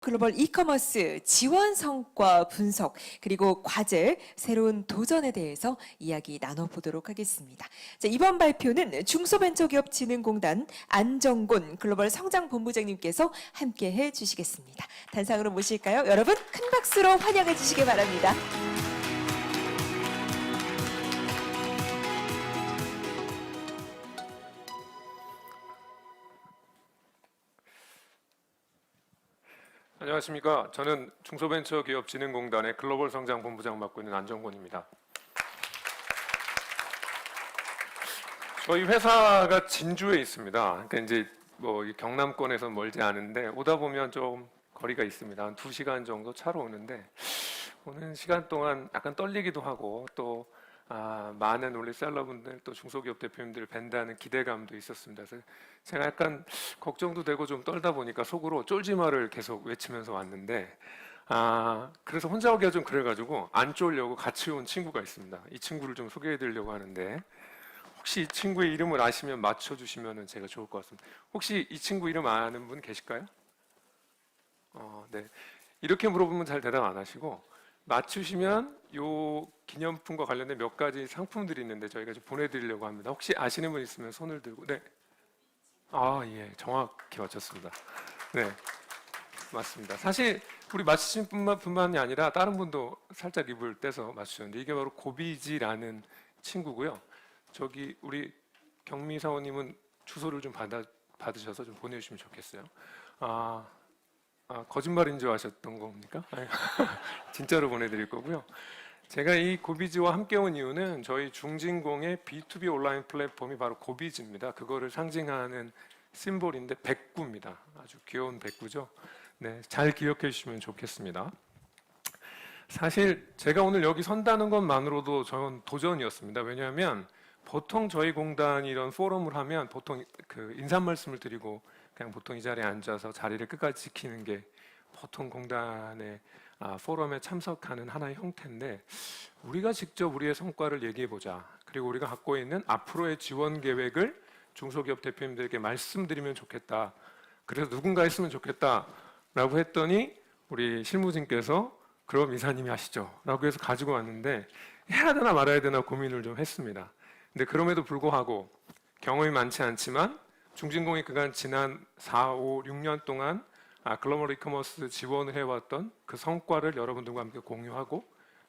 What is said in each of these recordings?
글로벌 이커머스 지원 성과 분석 그리고 과제 새로운 도전에 대해서 이야기 나눠보도록 하겠습니다. 자, 이번 발표는 중소벤처기업진흥공단 안정곤 글로벌 성장본부장님께서 함께해 주시겠습니다. 단상으로 모실까요? 여러분 큰 박수로 환영해 주시기 바랍니다. 안녕하십니까. 저는 중소벤처기업진흥공단의 글로벌 성장본부장 맡고 있는 안정곤입니다. 저희 회사가 진주에 있습니다. 그러니까 이제 이 경남권에서 멀지 않은데 오다 보면 좀 거리가 있습니다. 한 2시간 정도 차로 오는데 오는 시간 동안 약간 떨리기도 하고 또 많은 우리 셀러분들 또 중소기업 대표님들 뵌다는 기대감도 있었습니다. 그래서 제가 약간 걱정도 되고 좀 떨다 보니까 속으로 쫄지마를 계속 외치면서 왔는데 그래서 혼자 오기가 좀 그래가지고 안 쫄려고 같이 온 친구가 있습니다. 이 친구를 좀 소개해드리려고 하는데 혹시 이 친구의 이름을 아시면 맞춰주시면 제가 좋을 것 같습니다. 혹시 이 친구 이름 아는 분 계실까요? 네. 이렇게 물어보면 잘 대답 안 하시고 맞추시면 요 기념품과 관련된 몇 가지 상품들이 있는데 저희가 좀 보내드리려고 합니다. 혹시 아시는 분 있으면 손을 들고. 네. 예, 정확히 맞췄습니다. 네, 맞습니다. 사실 우리 맞추신 분만이 아니라 다른 분도 살짝 입을 떼서 맞추셨는데 이게 바로 고비지라는 친구고요. 저기 우리 경미 사원님은 주소를 좀 받으셔서 좀 보내주시면 좋겠어요. 거짓말인 줄 아셨던 겁니까? 진짜로 보내드릴 거고요. 제가 이 고비지와 함께 온 이유는 저희 중진공의 B2B 온라인 플랫폼이 바로 고비지입니다. 그거를 상징하는 심볼인데 백구입니다. 아주 귀여운 백구죠. 네, 잘 기억해 주시면 좋겠습니다. 사실 제가 오늘 여기 선다는 것만으로도 저는 도전이었습니다. 왜냐하면 보통 저희 공단이 이런 포럼을 하면 보통 그 인사 말씀을 드리고 그냥 보통 이 자리에 앉아서 자리를 끝까지 지키는 게 보통 공단의 포럼에 참석하는 하나의 형태인데 우리가 직접 우리의 성과를 얘기해보자. 그리고 우리가 갖고 있는 앞으로의 지원 계획을 중소기업 대표님들에게 말씀드리면 좋겠다. 그래서 누군가 했으면 좋겠다라고 했더니 우리 실무진께서 그럼 이사님이 하시죠. 라고 해서 가지고 왔는데 해야 되나 말아야 되나 고민을 좀 했습니다. 근데 그럼에도 불구하고 경험이 많지 않지만 중진공이 그간 지난 4, 5, 6년 동안 글로벌 이커머스 지원을 해왔던 그 성과를 여러분들과 함께 공유하고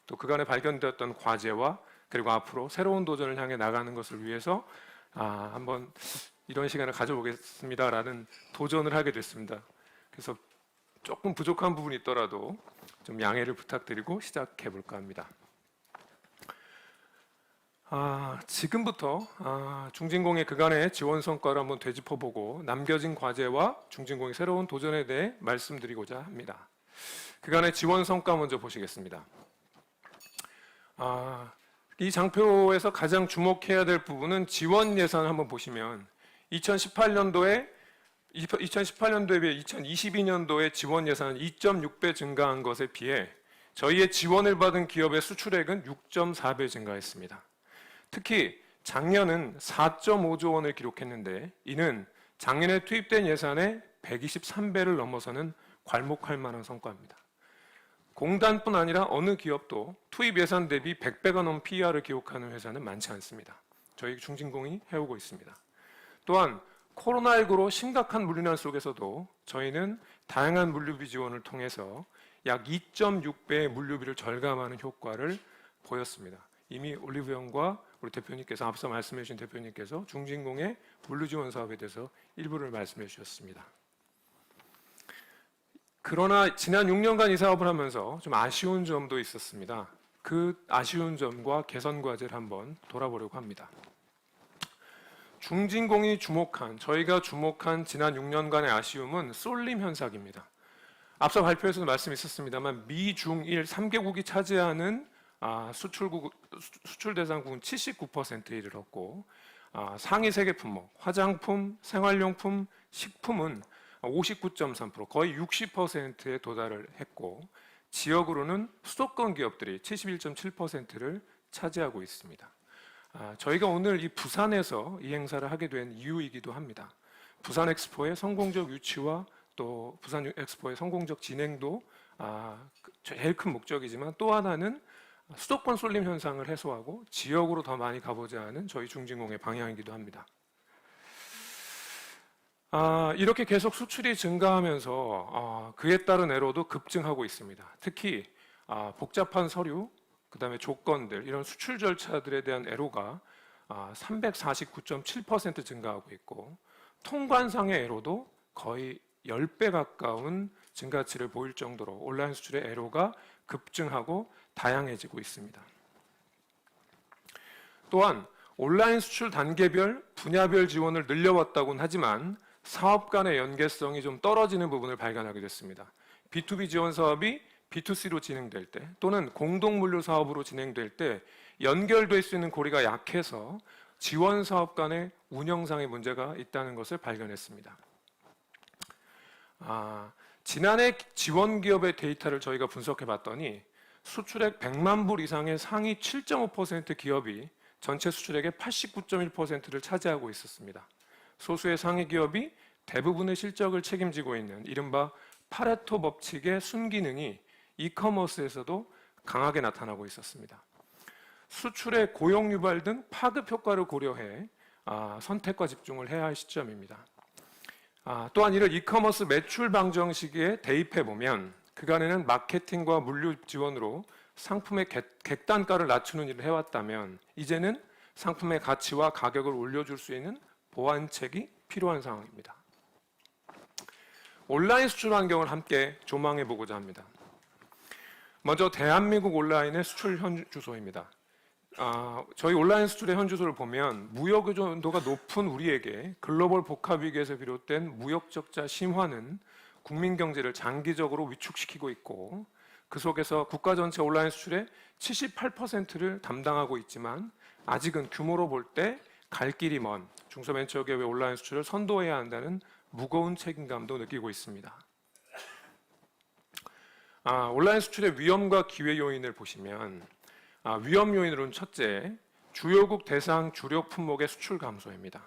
또 그간에 발견되었던 과제와 그리고 앞으로 새로운 도전을 향해 나가는 것을 위해서 한번 이런 시간을 가져보겠습니다라는 도전을 하게 됐습니다. 그래서 조금 부족한 부분이 있더라도 좀 양해를 부탁드리고 시작해 볼까 합니다. 지금부터 중진공의 그간의 지원 성과를 한번 되짚어보고 남겨진 과제와 중진공의 새로운 도전에 대해 말씀드리고자 합니다. 그간의 지원 성과 먼저 보시겠습니다. 이 장표에서 가장 주목해야 될 부분은 지원 예산을 한번 보시면 2018년도에 비해 2022년도에 지원 예산은 2.6배 증가한 것에 비해 저희의 지원을 받은 기업의 수출액은 6.4배 증가했습니다. 특히 작년은 4.5조 원을 기록했는데 이는 작년에 투입된 예산의 123배를 넘어서는 괄목할 만한 성과입니다. 공단뿐 아니라 어느 기업도 투입 예산 대비 100배가 넘는 PER을 기록하는 회사는 많지 않습니다. 저희 중진공이 해오고 있습니다. 또한 코로나19로 심각한 물리난 속에서도 저희는 다양한 물류비 지원을 통해서 약 2.6배의 물류비를 절감하는 효과를 보였습니다. 이미 올리브영과 우리 대표님께서 앞서 말씀해 주신 대표님께서 중진공의 물류 지원 사업에 대해서 일부를 말씀해 주셨습니다. 그러나 지난 6년간 이 사업을 하면서 좀 아쉬운 점도 있었습니다. 그 아쉬운 점과 개선 과제를 한번 돌아보려고 합니다. 중진공이 저희가 주목한 지난 6년간의 아쉬움은 쏠림 현상입니다. 앞서 발표에서도 말씀이 있었습니다만 미중일 3개국이 차지하는 수출 대상국은 79%에 이르렀고 상위 세계 품목, 화장품, 생활용품, 식품은 59.3% 거의 60%에 도달을 했고 지역으로는 수도권 기업들이 71.7%를 차지하고 있습니다. 저희가 오늘 이 부산에서 이 행사를 하게 된 이유이기도 합니다. 부산 엑스포의 성공적 유치와 또 또 부산 엑스포의 성공적 진행도 제일 큰 목적이지만 또 하나는 수도권 쏠림 현상을 해소하고 지역으로 더 많이 가보자 하는 저희 중진공의 방향이기도 합니다. 이렇게 계속 수출이 증가하면서 그에 따른 애로도 급증하고 있습니다. 특히 복잡한 서류, 그 다음에 조건들, 이런 수출 절차들에 대한 애로가 349.7% 증가하고 있고, 통관상의 애로도 거의 10배 가까운 증가치를 보일 정도로 온라인 수출의 애로가 급증하고 다양해지고 있습니다. 또한 온라인 수출 단계별, 분야별 지원을 늘려왔다고는 하지만 사업 간의 연계성이 좀 떨어지는 부분을 발견하게 됐습니다. B2B 지원 사업이 B2C로 진행될 때 또는 공동물류 사업으로 진행될 때 연결될 수 있는 고리가 약해서 지원 사업 간의 운영상의 문제가 있다는 것을 발견했습니다. 지난해 지원 기업의 데이터를 저희가 분석해 봤더니 수출액 100만 불 이상의 상위 7.5% 기업이 전체 수출액의 89.1%를 차지하고 있었습니다. 소수의 상위 기업이 대부분의 실적을 책임지고 있는 이른바 파레토 법칙의 순기능이 이커머스에서도 강하게 나타나고 있었습니다. 수출의 고용 유발 등 파급 효과를 고려해 선택과 집중을 해야 할 시점입니다. 또한 이를 이커머스 매출 방정 시기에 대입해 보면 그간에는 마케팅과 물류 지원으로 상품의 객단가를 낮추는 일을 해왔다면 이제는 상품의 가치와 가격을 올려줄 수 있는 보완책이 필요한 상황입니다. 온라인 수출 환경을 함께 조망해 보고자 합니다. 먼저 대한민국 온라인의 수출 현 주소입니다. 저희 온라인 수출의 현 주소를 보면 무역 의존도가 높은 우리에게 글로벌 복합 위기에서 비롯된 무역 적자 심화는 국민 경제를 장기적으로 위축시키고 있고, 그 속에서 국가 전체 온라인 수출의 78%를 담당하고 있지만 아직은 규모로 볼 때 갈 길이 먼 중소벤처기업의 온라인 수출을 선도해야 한다는 무거운 책임감도 느끼고 있습니다. 온라인 수출의 위험과 기회 요인을 보시면 위험 요인으로는 첫째, 주요국 대상 주력 품목의 수출 감소입니다.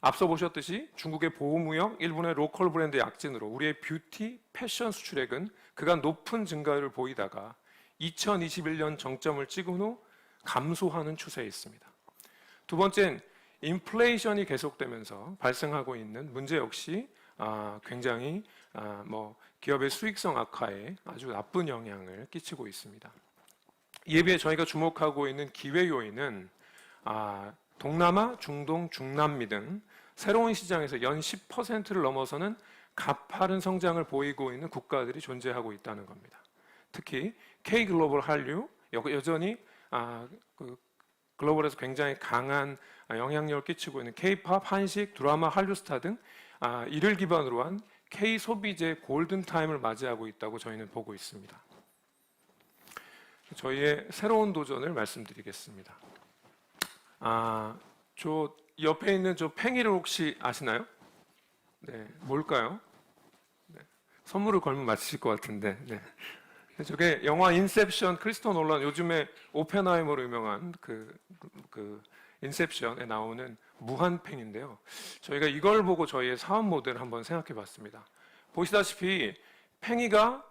앞서 보셨듯이 중국의 보호무역, 일본의 로컬 브랜드 약진으로 우리의 뷰티, 패션 수출액은 그간 높은 증가를 보이다가 2021년 정점을 찍은 후 감소하는 추세에 있습니다. 두 번째는 인플레이션이 계속되면서 발생하고 있는 문제 역시 굉장히 기업의 수익성 악화에 아주 나쁜 영향을 끼치고 있습니다. 이에 비해 저희가 주목하고 있는 기회 요인은 동남아, 중동, 중남미 등 새로운 시장에서 연 10%를 넘어서는 가파른 성장을 보이고 있는 국가들이 존재하고 있다는 겁니다. 특히 K글로벌 한류, 여전히 글로벌에서 굉장히 강한 영향력을 끼치고 있는 K-팝, 한식, 드라마, 한류 스타 등 이를 기반으로 한 K-소비재 골든타임을 맞이하고 있다고 저희는 보고 있습니다. 저희의 새로운 도전을 말씀드리겠습니다. 저 옆에 있는 저 팽이를 혹시 아시나요? 네, 뭘까요? 네, 선물을 걸면 맞히실 것 같은데. 네. 저게 영화 인셉션, 크리스토퍼 놀란, 요즘에 오펜하이머로 유명한 그 인셉션에 나오는 무한팽인데요. 저희가 이걸 보고 저희의 사업 모델을 한번 생각해 봤습니다. 보시다시피 팽이가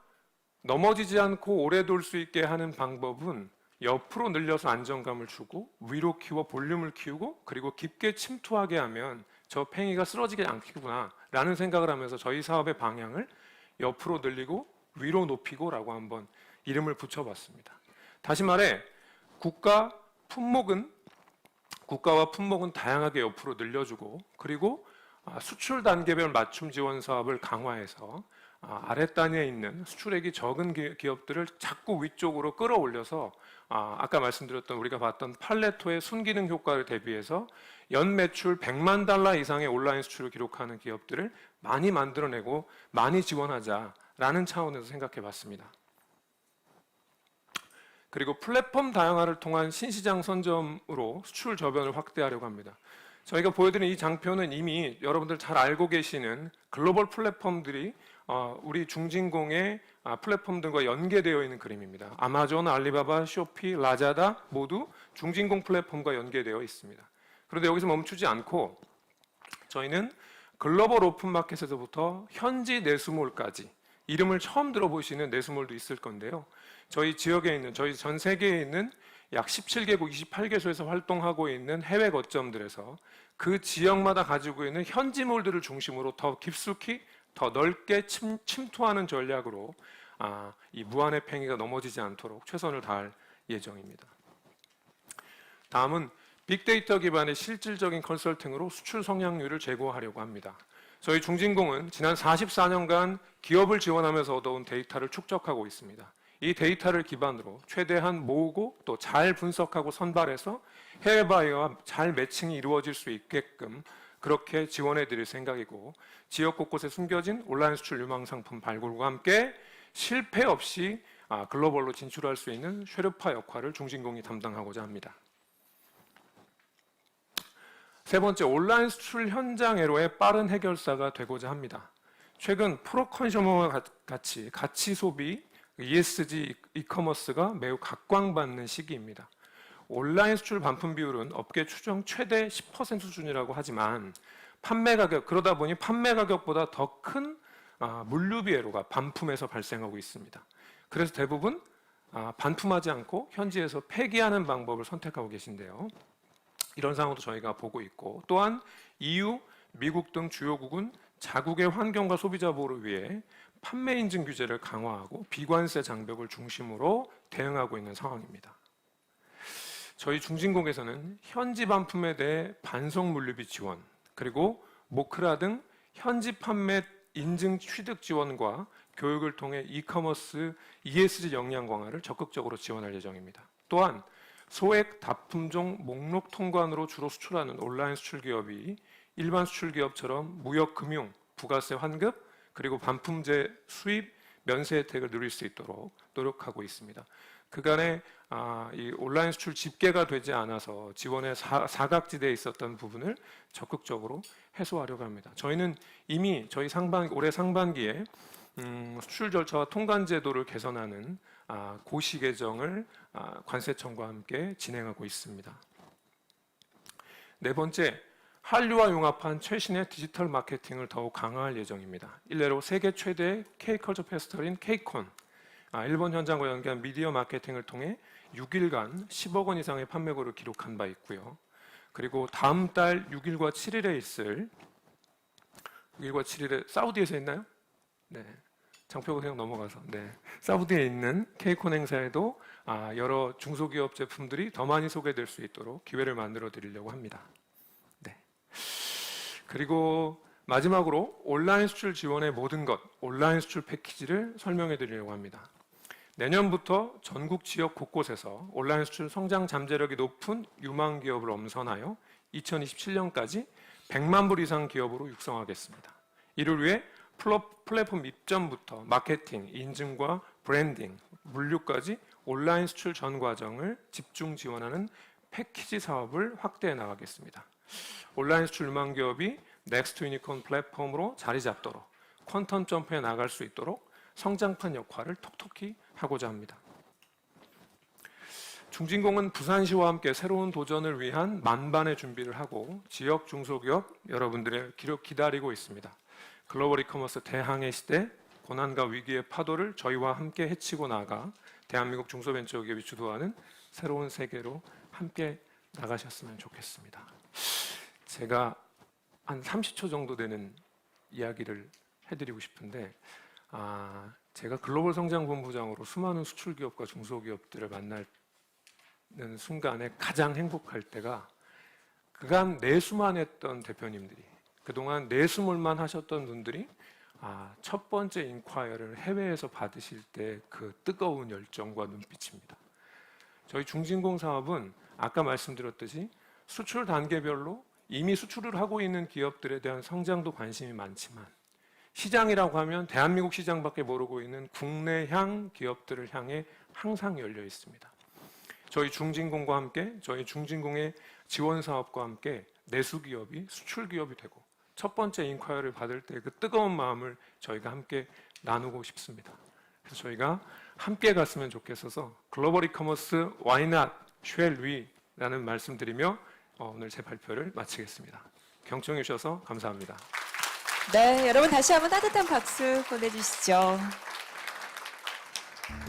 넘어지지 않고 오래 돌 수 있게 하는 방법은 옆으로 늘려서 안정감을 주고 위로 키워 볼륨을 키우고 그리고 깊게 침투하게 하면 저 팽이가 쓰러지지 않겠구나 라는 생각을 하면서 저희 사업의 방향을 옆으로 늘리고 위로 높이고라고 한번 이름을 붙여봤습니다. 다시 말해 국가와 품목은 다양하게 옆으로 늘려주고 그리고 수출 단계별 맞춤 지원 사업을 강화해서 아랫단에 있는 수출액이 적은 기업들을 자꾸 위쪽으로 끌어올려서 아까 말씀드렸던 우리가 봤던 팔레토의 순기능 효과를 대비해서 연 매출 100만 달러 이상의 온라인 수출을 기록하는 기업들을 많이 만들어내고 많이 지원하자라는 차원에서 생각해 봤습니다. 그리고 플랫폼 다양화를 통한 신시장 선점으로 수출 저변을 확대하려고 합니다. 저희가 보여드린 이 장표는 이미 여러분들 잘 알고 계시는 글로벌 플랫폼들이 우리 중진공의 플랫폼들과 연계되어 있는 그림입니다. 아마존, 알리바바, 쇼피, 라자다 모두 중진공 플랫폼과 연계되어 있습니다. 그런데 여기서 멈추지 않고 저희는 글로벌 오픈마켓에서부터 현지 내수몰까지 이름을 처음 들어보시는 내수몰도 있을 건데요. 저희 지역에 있는, 저희 전 세계에 있는 약 17개국 28개소에서 활동하고 있는 해외 거점들에서 그 지역마다 가지고 있는 현지몰들을 중심으로 더 깊숙이 더 넓게 침투하는 전략으로 이 무한의 팽이가 넘어지지 않도록 최선을 다할 예정입니다. 다음은 빅데이터 기반의 실질적인 컨설팅으로 수출 성장률을 제고하려고 합니다. 저희 중진공은 지난 44년간 기업을 지원하면서 얻어온 데이터를 축적하고 있습니다. 이 데이터를 기반으로 최대한 모으고 또 잘 분석하고 선발해서 해외 바이어와 잘 매칭이 이루어질 수 있게끔 그렇게 지원해 드릴 생각이고, 지역 곳곳에 숨겨진 온라인 수출 유망 상품 발굴과 함께 실패 없이 글로벌로 진출할 수 있는 쉐르파 역할을 중진공이 담당하고자 합니다. 세 번째, 온라인 수출 현장 애로의 빠른 해결사가 되고자 합니다. 최근 프로컨슈머와 같이 가치 소비, ESG 이커머스가 매우 각광받는 시기입니다. 온라인 수출 반품 비율은 업계 추정 최대 10% 수준이라고 하지만 그러다 보니 판매 가격보다 더 큰 물류비 애로가 반품에서 발생하고 있습니다. 그래서 대부분 반품하지 않고 현지에서 폐기하는 방법을 선택하고 계신데요. 이런 상황도 저희가 보고 있고, 또한 EU, 미국 등 주요국은 자국의 환경과 소비자 보호를 위해 판매 인증 규제를 강화하고 비관세 장벽을 중심으로 대응하고 있는 상황입니다. 저희 중진공에서는 현지 반품에 대해 반송 물류비 지원, 그리고 모크라 등 현지 판매 인증 취득 지원과 교육을 통해 이커머스 ESG 역량 강화를 적극적으로 지원할 예정입니다. 또한 소액 다품종 목록 통관으로 주로 수출하는 온라인 수출 기업이 일반 수출 기업처럼 무역, 금융, 부가세 환급, 그리고 반품제 수입 면세 혜택을 누릴 수 있도록 노력하고 있습니다. 그간에 이 온라인 수출 집계가 되지 않아서 지원의 사각지대에 있었던 부분을 적극적으로 해소하려고 합니다. 저희는 이미 올해 상반기에 수출 절차와 통관 제도를 개선하는 고시 개정을 관세청과 함께 진행하고 있습니다. 네 번째, 한류와 융합한 최신의 디지털 마케팅을 더욱 강화할 예정입니다. 일례로 세계 최대의 K컬처 페스티벌인 K콘, 일본 현장과 연계한 미디어 마케팅을 통해 6일간 10억 원 이상의 판매고를 기록한 바 있고요. 그리고 다음 달 6일과 7일에 있을 6일과 7일에 사우디에서 있나요? 네. 장표가 그냥 넘어가서 사우디에 있는 K콘 행사에도 여러 중소기업 제품들이 더 많이 소개될 수 있도록 기회를 만들어 드리려고 합니다. 네. 그리고 마지막으로 온라인 수출 지원의 모든 것, 온라인 수출 패키지를 설명해 드리려고 합니다. 내년부터 전국 지역 곳곳에서 온라인 수출 성장 잠재력이 높은 유망 기업을 엄선하여 2027년까지 100만 불 이상 기업으로 육성하겠습니다. 이를 위해 플랫폼 입점부터 마케팅, 인증과 브랜딩, 물류까지 온라인 수출 전 과정을 집중 지원하는 패키지 사업을 확대해 나가겠습니다. 온라인 수출 유망 기업이 넥스트 유니콘 플랫폼으로 자리 잡도록 퀀텀 점프해 나갈 수 있도록 성장판 역할을 톡톡히 하고자 합니다. 중진공은 부산시와 함께 새로운 도전을 위한 만반의 준비를 하고 지역 중소기업 여러분들의 기다리고 있습니다. 글로벌 이커머스 대항해 시대 고난과 위기의 파도를 저희와 함께 헤치고 나가 대한민국 중소벤처기업이 주도하는 새로운 세계로 함께 나가셨으면 좋겠습니다. 제가 한 30초 정도 되는 이야기를 해드리고 싶은데 제가 글로벌 성장본부장으로 수많은 수출기업과 중소기업들을 만나는 순간에 가장 행복할 때가 그간 내수만 했던 대표님들이, 그동안 내수몰만 하셨던 분들이 첫 번째 인콰이어를 해외에서 받으실 때 그 뜨거운 열정과 눈빛입니다. 저희 중진공 사업은 아까 말씀드렸듯이 수출 단계별로 이미 수출을 하고 있는 기업들에 대한 성장도 관심이 많지만 시장이라고 하면 대한민국 시장밖에 모르고 있는 국내향 기업들을 향해 항상 열려 있습니다. 저희 중진공과 함께 저희 중진공의 지원 사업과 함께 내수 기업이 수출 기업이 되고 첫 번째 인콰이어를 받을 때 그 뜨거운 마음을 저희가 함께 나누고 싶습니다. 그래서 저희가 함께 갔으면 좋겠어서 글로벌 이커머스 Why not? Shall we? 라는 말씀드리며 오늘 제 발표를 마치겠습니다. 경청해 주셔서 감사합니다. 네, 여러분 다시 한번 따뜻한 박수 보내주시죠.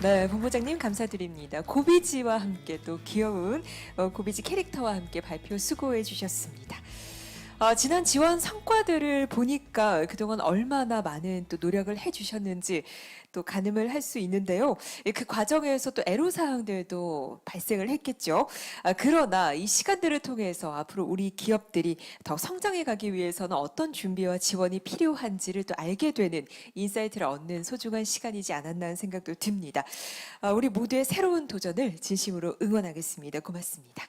네, 본부장님 감사드립니다. 고비지와 함께 또 귀여운 고비지 캐릭터와 함께 발표 수고해 주셨습니다. 지난 지원 성과들을 보니까 그동안 얼마나 많은 또 노력을 해주셨는지 또 가늠을 할 수 있는데요. 그 과정에서 또 애로사항들도 발생을 했겠죠. 그러나 이 시간들을 통해서 앞으로 우리 기업들이 더 성장해 가기 위해서는 어떤 준비와 지원이 필요한지를 또 알게 되는 인사이트를 얻는 소중한 시간이지 않았나 하는 생각도 듭니다. 우리 모두의 새로운 도전을 진심으로 응원하겠습니다. 고맙습니다.